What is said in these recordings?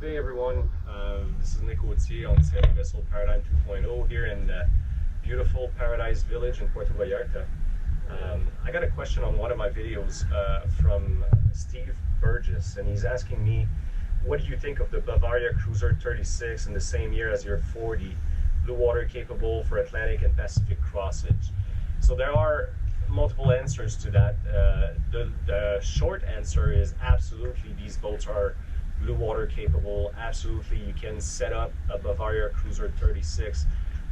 day everyone, this is Nick Autier on Sailing Vessel Paradigm 2.0 here in beautiful Paradise Village in Puerto Vallarta. I got a question on one of my videos from Steve Burgess, and he's asking me, what do you think of the Bavaria Cruiser 36 in the same year as your 40, Bluewater capable for Atlantic and Pacific crossage? So there are multiple answers to that. The short answer is absolutely these boats are Bluewater capable. Absolutely, you can set up a Bavaria Cruiser 36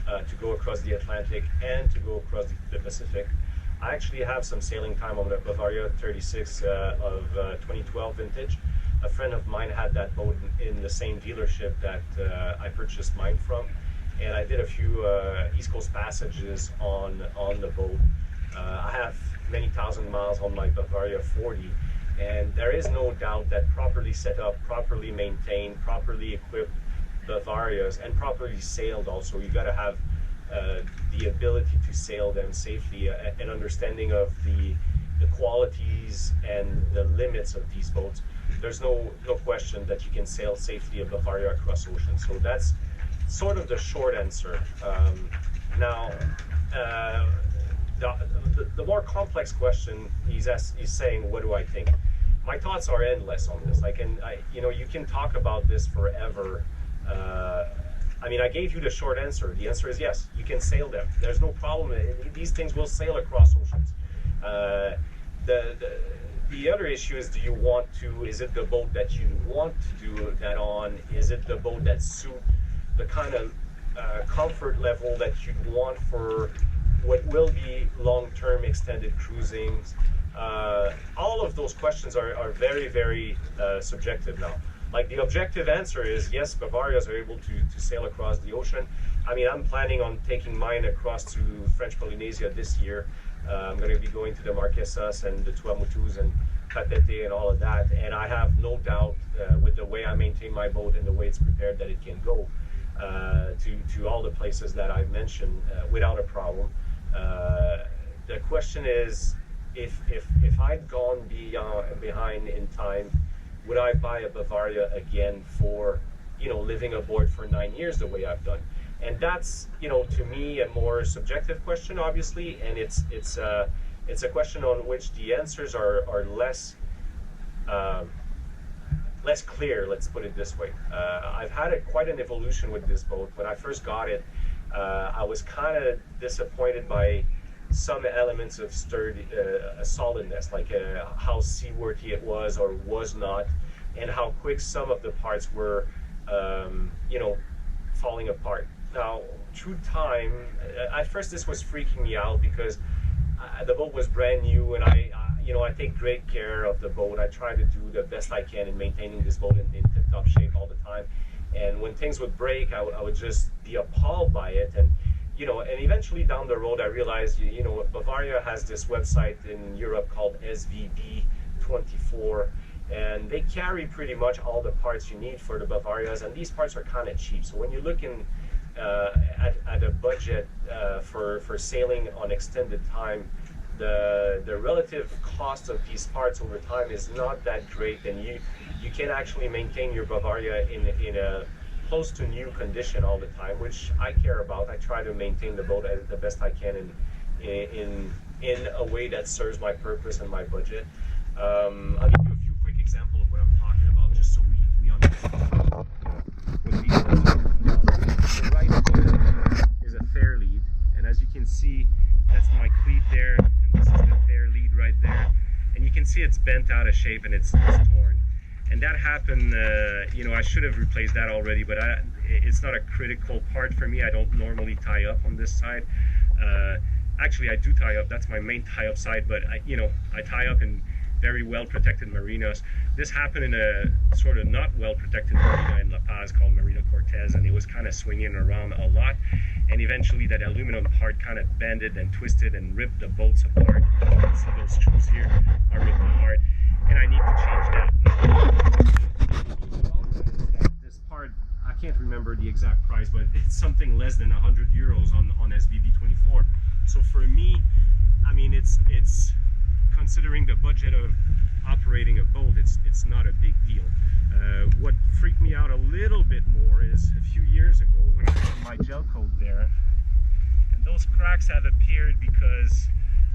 to go across the Atlantic and to go across the Pacific. I actually have some sailing time on the Bavaria 36 of 2012 vintage. A friend of mine had that boat in the same dealership that I purchased mine from, and I did a few East Coast passages on the boat. I have many thousand miles on my Bavaria 40, and there is no doubt that properly set up, properly maintained, properly equipped Bavarias, and properly sailed also, you got to have the ability to sail them safely, an understanding of the qualities and the limits of these boats. There's no question that you can sail safely a Bavaria across ocean. So that's sort of the short answer. Now, the more complex question he's saying, what do I think? My thoughts are endless on this. You can talk about this forever. I mean, I gave you the short answer. The answer is yes, you can sail them. There's no problem. These things will sail across oceans. The other issue is, is it the boat that you want to do that on? Is it the boat that suits the kind of comfort level that you'd want for what will be long-term extended cruisings? All of those questions are very, very subjective now. Like, the objective answer is yes, Bavarias are able to sail across the ocean. I mean, I'm planning on taking mine across to French Polynesia this year. I'm going to be going to the Marquesas and the Tuamotus and Papeete and all of that, and I have no doubt with the way I maintain my boat and the way it's prepared that it can go to all the places that I've mentioned without a problem. The question is, if I'd gone behind in time, would I buy a Bavaria again for, living aboard for 9 years the way I've done? And that's, to me, a more subjective question, obviously, and it's a question on which the answers are less clear. Let's put it this way. I've had quite an evolution with this boat. When I first got it, I was kind of disappointed by some elements of solidness, like how seaworthy it was or was not, and how quick some of the parts were, falling apart. Now, through time, at first this was freaking me out because the boat was brand new, and I take great care of the boat. I try to do the best I can in maintaining this boat in tip-top shape all the time. And when things would break, I would just be appalled by it. And eventually down the road, I realized, Bavaria has this website in Europe called SVB24, and they carry pretty much all the parts you need for the Bavarias, and these parts are kind of cheap. So when you're looking at a budget for sailing on extended time, the relative cost of these parts over time is not that great, and you can actually maintain your Bavaria in a close to new condition all the time, which I care about. I try to maintain the boat the best I can in a way that serves my purpose and my budget. I'll give you a few quick examples of what I'm talking about, just so we understand. The right here is a fair lead, and as you can see, that's my cleat there, and this is the fair lead right there, and you can see it's bent out of shape and it's torn. And that happened, I should have replaced that already, but it's not a critical part for me. I don't normally tie up on this side. Actually, I do tie up. That's my main tie-up side, but I tie up in very well-protected marinas. This happened in a sort of not well-protected marina in La Paz called Marina Cortez, and it was kind of swinging around a lot. And eventually that aluminum part kind of bended and twisted and ripped the boats apart. You can see those screws here are ripped apart, and I need to change that. This part, I can't remember the exact price, but it's something less than 100 euros on SVB24. So for me, I mean, it's considering the budget of operating a boat, it's not a big deal. What freaked me out a little bit more is a few years ago when I had my gel coat there, and those cracks have appeared because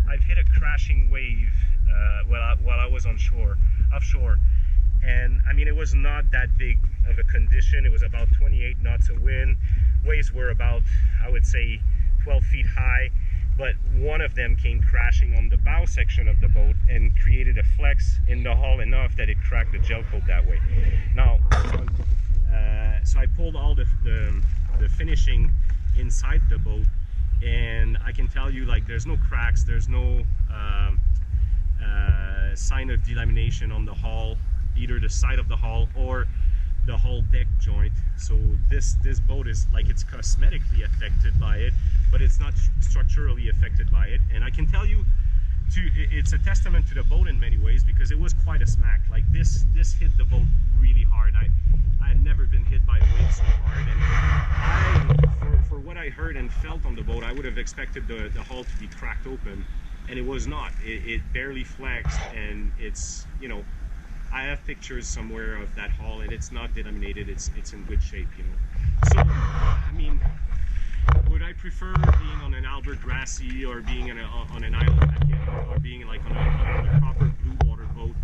I've hit a crashing wave while I was offshore. And I mean, it was not that big of a condition. It was about 28 knots of wind. Waves were about, I would say, 12 feet high. But one of them came crashing on the bow section of the boat and created a flex in the hull enough that it cracked the gel coat that way. Now, so I pulled all the finishing inside the boat, and I can tell you, like, there's no cracks, there's no sign of delamination on the hull, either the side of the hull or the hull deck joint. So this boat is like, it's cosmetically affected by it, but it's not structurally affected by it. And I can tell you, it's a testament to the boat in many ways, because it was quite a smack. Like this hit the boat really hard. I had never been hit by a wave so hard, and for what I heard and felt on the boat, I would have expected the hull to be cracked open, and it was not. It barely flexed, and it's, you know, I have pictures somewhere of that hull, and it's not delaminated. It's in good shape, you know. So, I mean, would I prefer being on an Albert Grassy or being on an island packet, or being like on a proper Bluewater boat?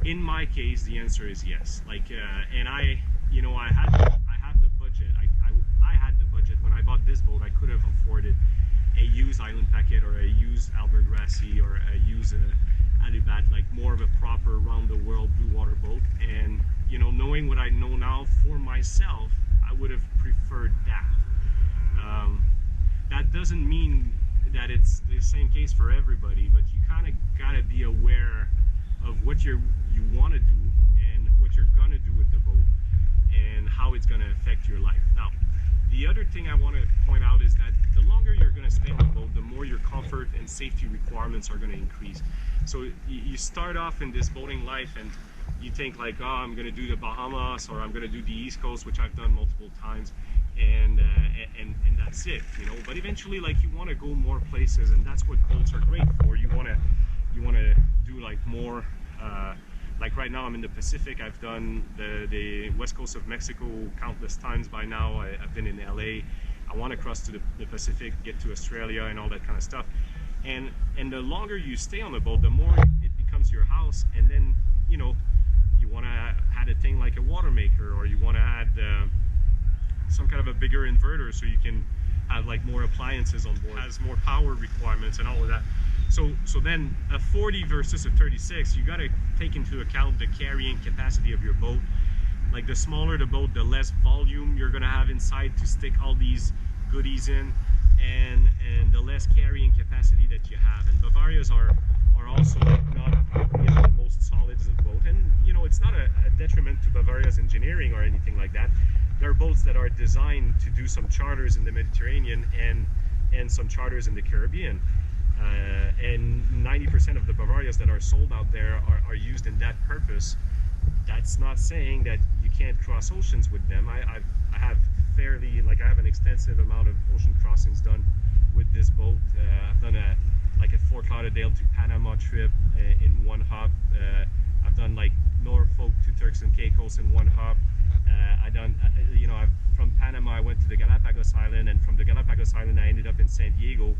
In my case, the answer is yes. Like, and I had the budget. I had the budget when I bought this boat. I could have afforded a used island packet or a used Albert Grassy or a used Alubat, like more of a proper round the world Bluewater boat. And you know, knowing what I know now for myself, I would have preferred that. That doesn't mean that it's the same case for everybody, but you kind of gotta be aware of what you want to do and what you're gonna do with the boat and how it's gonna affect your life. Now, the other thing I want to point out is that the longer you're going to stay on the boat, the more your comfort and safety requirements are going to increase. So you start off in this boating life and you think like, oh, I'm going to do the Bahamas, or I'm going to do the East Coast, which I've done multiple times, and that's it, you know. But eventually, like, you want to go more places, and that's what boats are great for. You want to do like more. Like right now I'm in the Pacific. I've done the west coast of Mexico countless times by now. I've been in LA. I want to cross to the Pacific, get to Australia and all that kind of stuff. And the longer you stay on the boat, the more it becomes your house. And then, you know, you want to add a thing like a water maker, or you want to add some kind of a bigger inverter so you can have like more appliances on board. It has more power requirements and all of that. So then a 40 versus a 36, you got to take into account the carrying capacity of your boat. Like, the smaller the boat, the less volume you're going to have inside to stick all these goodies in, and the less carrying capacity that you have. And Bavarias are also like not, you know, the most solids of boat. And you know, it's not a detriment to Bavaria's engineering or anything like that. There are boats that are designed to do some charters in the Mediterranean and some charters in the Caribbean. And 90% of the Bavarias that are sold out there are used in that purpose. That's not saying that you can't cross oceans with them. I have an extensive amount of ocean crossings done with this boat. I've done a Fort Lauderdale to Panama trip in one hop. I've done like Norfolk to Turks and Caicos in one hop. From Panama I went to the Galapagos Island, and from the Galapagos Island I ended up in San Diego.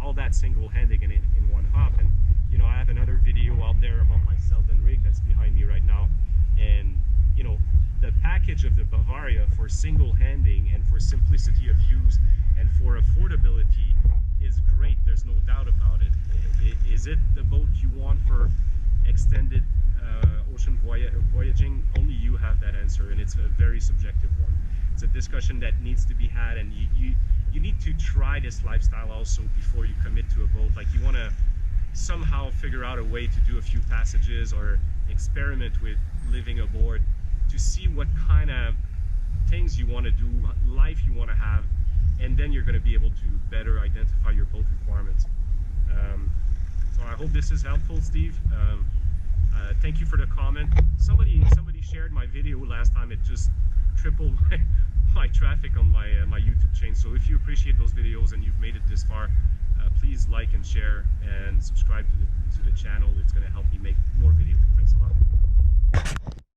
All that single-handed in one hop. And you know, I have another video out there about my Selden rig that's behind me right now. And you know, the package of the Bavaria for single-handing and for simplicity of use and for affordability is great. There's no doubt about it. Is it the boat you want for extended ocean voyaging? Only you have that answer, and it's a very subjective one. It's a discussion that needs to be had, and you need to try this lifestyle also before you commit to a boat. Like, you want to somehow figure out a way to do a few passages or experiment with living aboard to see what kind of things you want to do, life you want to have, and then you're going to be able to better identify your boat requirements. So I hope this is helpful, Steve. Thank you for the comment. Somebody shared my video last time. It just tripled my traffic on my YouTube chain. So if you appreciate those videos and you've made it this far, please like and share and subscribe to the channel. It's going to help me make more videos. Thanks a lot.